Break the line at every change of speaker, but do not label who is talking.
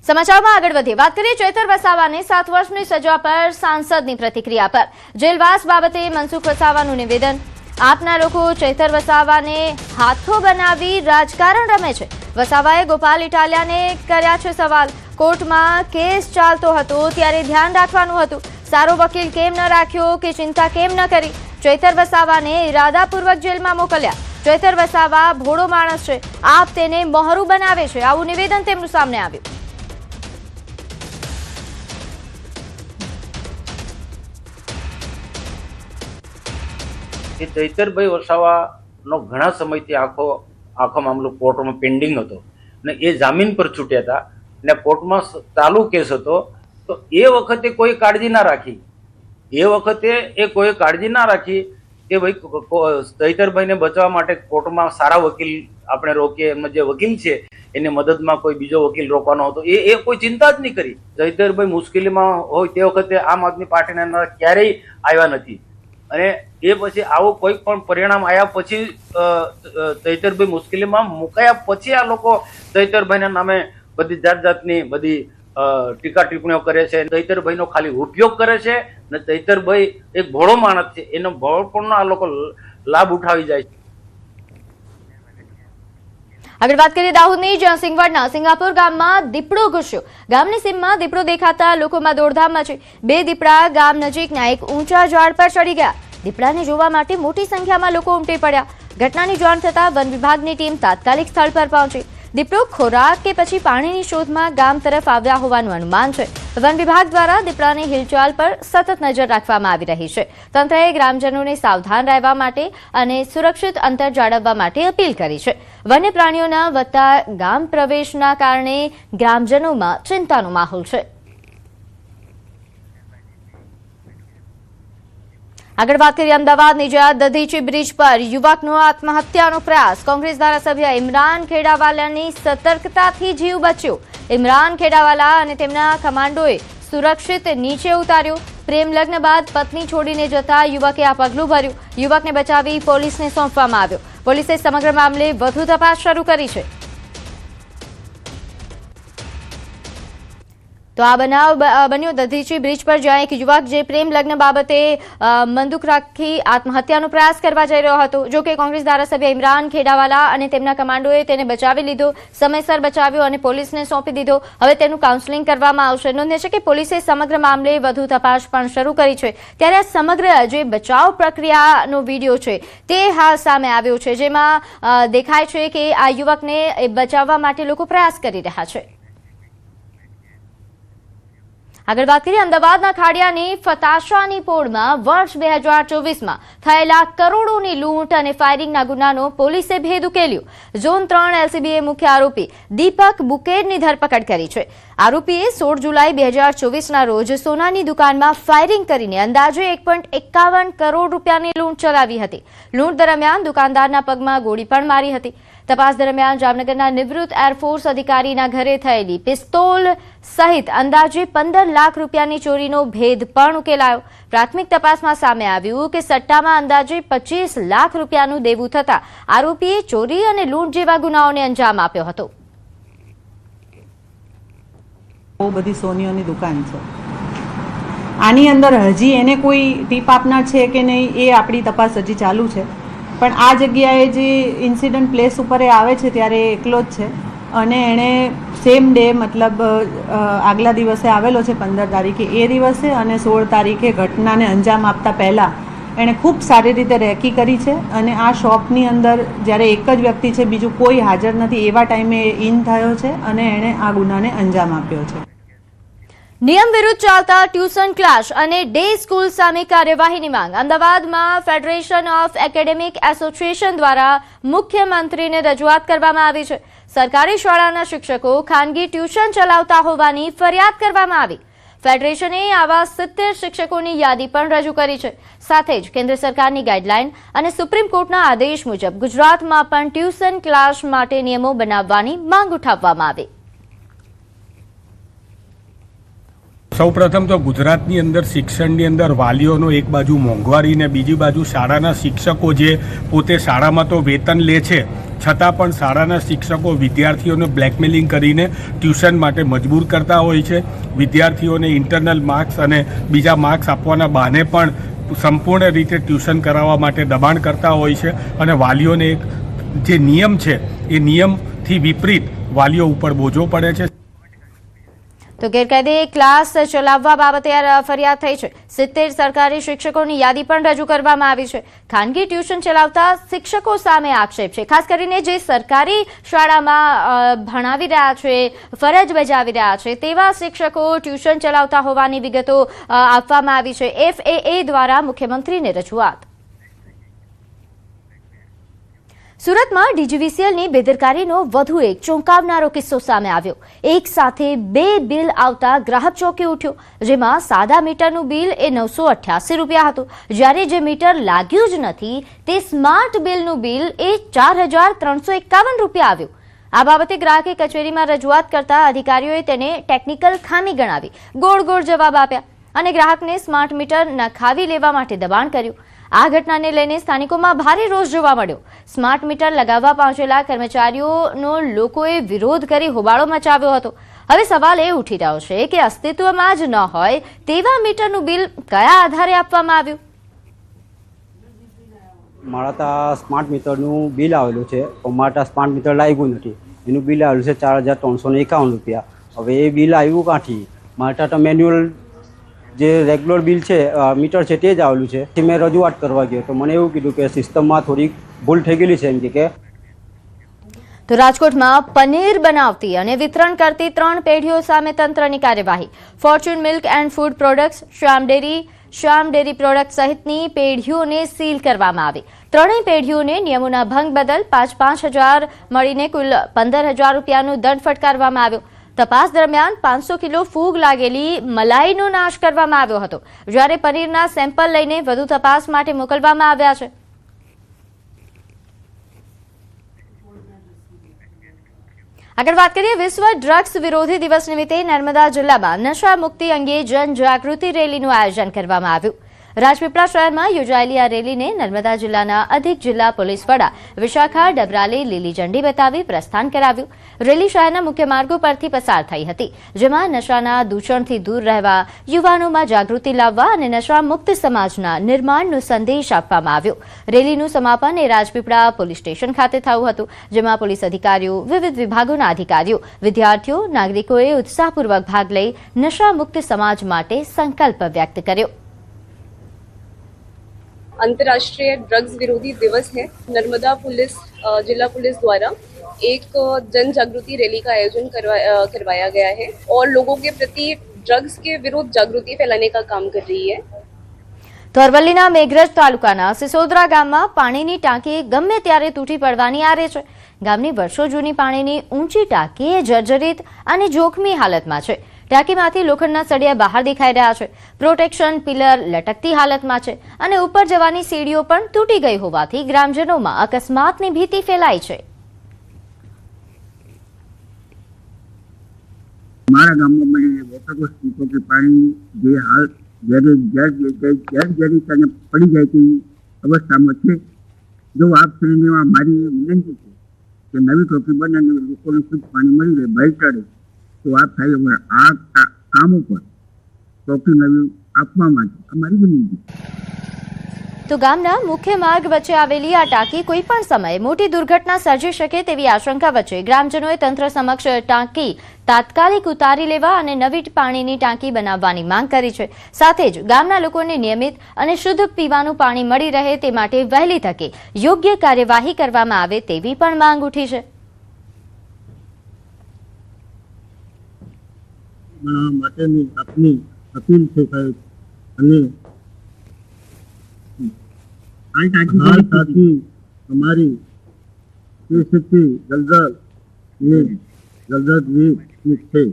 સમાચારમાં આગળ વધીએ વાત કરીએ ચૈતર વસાવાને 7 વર્ષની સજા પર સાંસદની પ્રતિક્રિયા પર જેલવાસ બાબતે મનસુખ વસાવાનું નિવેદન। આપના લોકો ચૈતર વસાવાને હાથો બનાવી રાજકારણ રમે છે। વસાવાએ ગોપાલ ઇટાલિયાને કર્યા છે સવાલ। કોર્ટમાં કેસ ચાલતો હતો ત્યારે ધ્યાન રાખવાનું હતું। સારો વકીલ કેમ ન રાખ્યો કે ચિંતા કેમ ન કરી। ચૈતર વસાવાને ઇરાદાપૂર્વક જેલમાં મોકલ્યા। ચૈતર વસાવા ભોળો માણસ છે, આપ તેને મહોરું બનાવે છે, આવું નિવેદન તેમનું સામે આવ્યું।
ચૈતરભાઈ વસાવાનો ઘણા સમયથી આખો મામલો કોર્ટમાં પેન્ડિંગ હતો અને એ જામીન પર છૂટ્યા હતા ને કોર્ટમાં ચાલુ કેસ હતો। તો એ વખતે કોઈ કાળજી ના રાખી કે ભાઈ ચૈતરભાઈને બચાવવા માટે કોર્ટમાં સારા વકીલ આપણે રોકીએ, એમનો જે વકીલ છે એને મદદમાં કોઈ બીજો વકીલ રોકવાનો હતો, એ કોઈ ચિંતા જ નહીં કરી। ચૈતરભાઈ મુશ્કેલીમાં હોય તે વખતે આમ આદમી પાર્ટીના ક્યારેય આવ્યા નથી અને એ પછી આવું કોઈ પણ પરિણામ આવ્યા પછી ચૈતરભાઈ મુશ્કેલીમાં મુકાયા પછી આ લોકો ચૈતરભાઈના નામે બધી જાતની બધી ટીકા ટિપ્પણીઓ કરે છે। ચૈતરભાઈનો ખાલી ઉપયોગ કરે છે અને ચૈતરભાઈ એક ભોળો માણસ છે, એનો ભોળપણનો આ લોકો લાભ ઉઠાવી જાય છે।
આગળ વાત કરીએ દાહોદની, જ્યાં સિંગવડના સિંગાપુર ગામમાં દીપડો ઘૂસ્યો। ગામની સીમમાં દીપડો દેખાતા લોકોમાં દોડધામ મચી। 2 દીપડા ગામ નજીકના એક ઊંચા ઝાડ પર ચડી ગયા। દીપડાને જોવા માટે મોટી સંખ્યામાં લોકો ઉમટી પડ્યા। ઘટનાની જાણ થતાં વન વિભાગની ટીમ તાત્કાલિક સ્થળ પર પહોંચી। દીપડો ખોરાક કે પછી પાણીની શોધમાં ગામ તરફ આવ્યા હોવાનું અનુમાન છે। વન વિભાગ દ્વારા દીપડાની હિલચાલ પર સતત નજર રાખવામાં આવી રહી છે। તંત્રએ ગ્રામજનોને સાવધાન રહેવા માટે અને સુરક્ષિત અંતર જાળવવા માટે અપીલ કરી છે। વન્ય પ્રાણીઓના વધતા ગામ પ્રવેશના કારણે ગ્રામજનોમાં ચિંતાનો માહોલ છે। આગળ વાત કરીએ અમદાવાદની, જ્યાં દધીચી બ્રિજ પર યુવકનો આત્મહત્યાનો પ્રયાસ। કોંગ્રેસ ધારાસભ્ય ઇમરાન ખેડાવાલાની સતર્કતાથી જીવ બચ્યો। ઇમરાન ખેડાવાલા અને તેમના કમાન્ડોએ સુરક્ષિત નીચે ઉતાર્યો। પ્રેમ લગ્ન બાદ પત્ની છોડીને જતા યુવકે આ પગલું ભર્યું। યુવકને બચાવી પોલીસને સોંપવામાં આવ્યો। પોલીસે સમગ્ર મામલે વધુ તપાસ શરૂ કરી છે। તો આ બનાવ બન્યો દધીચી બ્રિજ પર, જ્યાં એક યુવક જે પ્રેમ લગ્ન બાબતે બંદૂક રાખી આત્મહત્યાનો પ્રયાસ કરવા જઈ રહ્યો હતો। જો કે કોંગ્રેસ ધારાસભ્ય ઇમરાન ખેડાવાલા અને તેમના કમાન્ડોએ તેને બચાવી લીધો, સમયસર બચાવ્યો અને પોલીસને સોંપી દીધો। હવે તેનું કાઉન્સેલિંગ કરવામાં આવશે। નોંધ્ય છે કે પોલીસે સમગ્ર મામલે વધુ તપાસ પણ શરૂ કરી છે। ત્યારે આ સમગ્ર જે બચાવ પ્રક્રિયાનો વિડીયો છે તે હાલ સામે આવ્યો છે, જેમાં દેખાય છે કે આ યુવકને બચાવવા માટે લોકો પ્રયાસ કરી રહ્યા છે। આગળ વાત કરીએ અમદાવાદના ખાડિયાની ફતાશાની પોળમાં વર્ષ 2024માં થયેલા કરોડોની લૂંટ અને ફાયરિંગના ગુનાનો પોલીસે ભેદ ઉકેલ્યો। ઝોન 3 એલસીબીએ મુખ્ય આરોપી દીપક બુકેરની ધરપકડ કરી છે। આરોપીએ 16 જુલાઈ 2024ના રોજ સોનાની દુકાનમાં ફાયરિંગ કરીને અંદાજે 1.51 કરોડ રૂપિયાની લૂંટ ચલાવી હતી। લૂંટ દરમિયાન દુકાનદારના પગમાં ગોળી પણ મારી હતી। તપાસ દરમિયાન જામનગરના નિવૃત્ત એરફોર્સ અધિકારીના ઘરે થયેલી પિસ્તોલ સહિત અંદાજે 15 લાખ રૂપિયાની ચોરીનો ભેદ પણ ઉકેલાયો। પ્રાથમિક તપાસમાં સામે આવ્યું કે સટ્ટામાં અંદાજે 25 લાખ રૂપિયાનું દેવું થતા આરોપીએ ચોરી અને લૂંટ જેવા ગુનાઓને અંજામ આપ્યો હતો।
બહુ બધી સોનીઓની દુકાન છે। આની અંદર હજી એને કોઈ ટીપ આપનાર છે કે નહીં એ આપણી તપાસ હજી ચાલુ છે, પણ આ જગ્યાએ જે ઇન્સિડન્ટ પ્લેસ ઉપર એ આવે છે ત્યારે એકલો જ છે અને એણે સેમ ડે મતલબ આગલા દિવસે આવેલો છે 15 તારીખે, એ દિવસે અને 16 તારીખે ઘટનાને અંજામ આપતા પહેલાં એણે ખૂબ સારી રીતે રેકી કરી છે અને આ શોપની અંદર જ્યારે એક જ વ્યક્તિ છે, બીજું કોઈ હાજર નથી, એવા ટાઈમે ઇન થયો છે અને એણે આ ગુનાને અંજામ આપ્યો છે।
નિયમ વિરુદ્ધ ચાલતા ટ્યુશન ક્લાસ અને ડે સ્કૂલ સામે કાર્યવાહીની માંગ। અમદાવાદમાં ફેડરેશન ઓફ એકેડેમિક એસોસિએશન દ્વારા મુખ્યમંત્રીને રજૂઆત કરવામાં આવી છે। સરકારી શાળાના શિક્ષકો ખાનગી ટ્યુશન ચલાવતા હોવાની ફરિયાદ કરવામાં આવી। ફેડરેશને આવા 70 શિક્ષકોની યાદી પણ રજૂ કરી છે। સાથે જ કેન્દ્ર સરકારની ગાઈડલાઈન અને સુપ્રીમ કોર્ટના આદેશ મુજબ ગુજરાતમાં પણ ટ્યુશન ક્લાસ માટે નિયમો બનાવવાની માંગ ઉઠાવવામાં આવી।
સૌપ્રથમ તો ગુજરાતની અંદર શિક્ષણની અંદર વાલીઓનો એક બાજુ મોંઘવારી ને બીજી બાજુ શાળાના શિક્ષકો જે પોતે શાળામાં તો વેતન લે છે છતાં પણ શાળાના શિક્ષકો વિદ્યાર્થીઓને બ્લેકમેલિંગ કરીને ટ્યુશન માટે મજબૂર કરતા હોય છે. વિદ્યાર્થીઓને ઇન્ટરનલ માર્ક્સ અને બીજા માર્ક્સ આપવાના બહાને પણ સંપૂર્ણ રીતે ટ્યુશન કરાવવા માટે દબાણ કરતા હોય છે અને વાલીઓને એક જે નિયમ છે એ નિયમથી વિપરીત વાલીઓ ઉપર બોજો પડે છે.
તો ગેરકાયદે ક્લાસ ચલાવવા બાબતે ફરિયાદ થઈ છે. 70 સરકારી શિક્ષકોની યાદી પણ રજૂ કરવામાં આવી છે. ખાનગી ટ્યુશન ચલાવતા શિક્ષકો સામે આક્ષેપ છે. ખાસ કરીને જે સરકારી શાળામાં ભણાવી રહ્યા છે, ફરજ બજાવી રહ્યા છે તેવા શિક્ષકો ટ્યુશન ચલાવતા હોવાની વિગતો આપવામાં આવી છે. FAA દ્વારા મુખ્યમંત્રીને રજૂઆત. સુરતમાં DGVCLની બેદરકારીનો વધુ એક ચોંકાવનારો કિસ્સો સામે આવ્યો. એક સાથે 2 બિલ આવતા ગ્રાહક ચોંકી ઉઠ્યો. જેમાં સાદા મીટરનું બિલ એ 988 રૂપિયા હતું, જ્યારે જે મીટર લાગ્યું જ નથી તે સ્માર્ટ બિલનું બિલ એ 4351 રૂપિયા આવ્યું. આ બાબતે ગ્રાહકે કચેરીમાં રજૂઆત કરતા અધિકારીઓએ તેને ટેકનિકલ ખામી ગણાવી ગોળ ગોળ જવાબ આપ્યા અને ગ્રાહકને સ્માર્ટ મીટર નખાવી લેવા માટે દબાણ કર્યું. આ ઘટનાને લઈને સ્થાનિકોમાં ભારે રોષ જોવા મળ્યો. સ્માર્ટ મીટર લગાવવા પહોંચેલા કર્મચારીઓનો લોકોએ વિરોધ કરી હોબાળો મચાવ્યો હતો. હવે સવાલ એ ઉઠી રહ્યો છે કે અસ્તિત્વમાં જ ન હોય તેવા મીટરનું બિલ કયા આધારે આપવામાં આવ્યું?
મારા ત્યાં સ્માર્ટ મીટરનું બિલ આવેલું છે, પણ મારા ત્યાં સ્માર્ટ મીટર લાગ્યું નથી. એનું બિલ આવેલું છે 4351 રૂપિયા. હવે એ બિલ આવ્યું ક્યાંથી? મારા ત્યાં મેન્યુઅલ જે રેગ્યુલર બિલ છે મીટર છે તે જ આવેલું છે. મેં રજૂઆત કરવા ગયો તો મને એવું કીધું કે સિસ્ટમમાં થોડીક ભૂલ થઈ ગયેલી છે એમ કે.
તો રાજકોટમાં પનીર બનાવતી અને વિતરણ કરતી 3 પેઢીઓ સામે તંત્રની કાર્યવાહી. Fortune milk and food products, Shyam dairy product સહિતની પેઢીઓને સીલ કરવામાં આવી. ત્રણેય પેઢીઓને નિયમોના ભંગ બદલ 5,000 મળીને કુલ 15,000 રૂપિયાનો દંડ ફટકારવામાં આવ્યો. તપાસ દરમિયાન 500 કિલો ફૂગ લાગેલી મલાઈનો નાશ કરવામાં આવ્યો હતો, જ્યારે પનીરના સેમ્પલ લઈને વધુ તપાસ માટે મોકલવામાં આવ્યા છે. આગળ વાત કરીએ વિશ્વ ડ્રગ્સ વિરોધી દિવસ નિમિત્તે નર્મદા જિલ્લામાં નશા મુક્તિ અંગે જનજાગૃતિ રેલીનું આયોજન કરવામાં આવ્યું. રાજપીપળા શહેરમાં યોજાયેલી આ રેલીને નર્મદા જિલ્લાના અધિક જિલ્લા પોલીસ વડા વિશાખા ડબરાલે લીલી ઝંડી બતાવી પ્રસ્થાન કરાવ્યું. રેલી શહેરના મુખ્ય માર્ગો પરથી પસાર થઈ હતી, જેમાં નશાના દૂષણથી દૂર રહેવા, યુવાનોમાં જાગૃતિ લાવવા અને નશા મુક્ત સમાજના નિર્માણનો સંદેશ આપવામાં આવ્યો. રેલીનું સમાપન એ રાજપીપળા પોલીસ સ્ટેશન ખાતે થયું હતું, જેમાં પોલીસ અધિકારીઓ, વિવિધ વિભાગોના અધિકારીઓ, વિદ્યાર્થીઓ, નાગરિકોએ ઉત્સાહપૂર્વક ભાગ લઈ નશા મુક્ત સમાજ માટે સંકલ્પ વ્યક્ત કર્યો.
अंतर्राष्ट्रीय ड्रग्स विरोधी दिवस है. नर्मदा पुलिस जिला पुलिस द्वारा एक जन जागृति रैली का आयोजन करवाया गया है और लोगों के प्रति ड्रग्स के विरुद्ध जागृति फैलाने का काम कर रही है.
તો અરવલ્લીના મેઘરજ તાલુકાના સિસોદરા ગામમાં પાણીની ટાંકી ગમે ત્યારે તૂટી પડવાની આરે છે. ગામની વર્ષો જૂની પાણીની ઊંચી ટાંકી એ જર્જરિત અને જોખમી હાલતમાં છે. ટાંકીમાંથી લોખંડના સળિયા બહાર દેખાઈ રહ્યા છે. પ્રોટેક્શન પિલર લટકતી હાલતમાં છે અને ઉપર જવાની સીડીઓ પણ તૂટી ગઈ હોવાથી ગ્રામજનોમાં અકસ્માતની ભીતિ ફેલાઈ છે.
हमारा गांव में वोटर को स्कूलों के पानी જે હાલ જરી પડી જાય તેવી અવસ્થામાં છે. જો આપ શ્રીને મારી વિનંતી છે કે નવી ટોપી બને અને લોકોને શુદ્ધ પાણી મળી રહે, ભય ટળે, તો આપ થાય આ કામ ઉપર ટોપી નવી આપવા માટે અમારી વિનંતી.
તો ગામના મુખ્ય માર્ગ વચ્ચે આવેલી આ ટાંકી કોઈ પણ સમયે મોટી દુર્ઘટના સર્જી શકે તેવી આશંકા વચ્ચે ગ્રામજનોએ તંત્ર સમક્ષ ટાંકી તાત્કાલિક ઉતારી લેવા અને નવી પાણીની ટાંકી બનાવવાની માંગ કરી છે. સાથે જ ગામના લોકોને નિયમિત અને શુદ્ધ પીવાનું પાણી મળી રહે તે માટે વહેલી તકે યોગ્ય કાર્યવાહી કરવામાં આવે તેવી પણ માંગ ઉઠી છે.
માટેની આપની અપીલ છે સાહેબ, અને હાલ સાથી हमारी जलदर है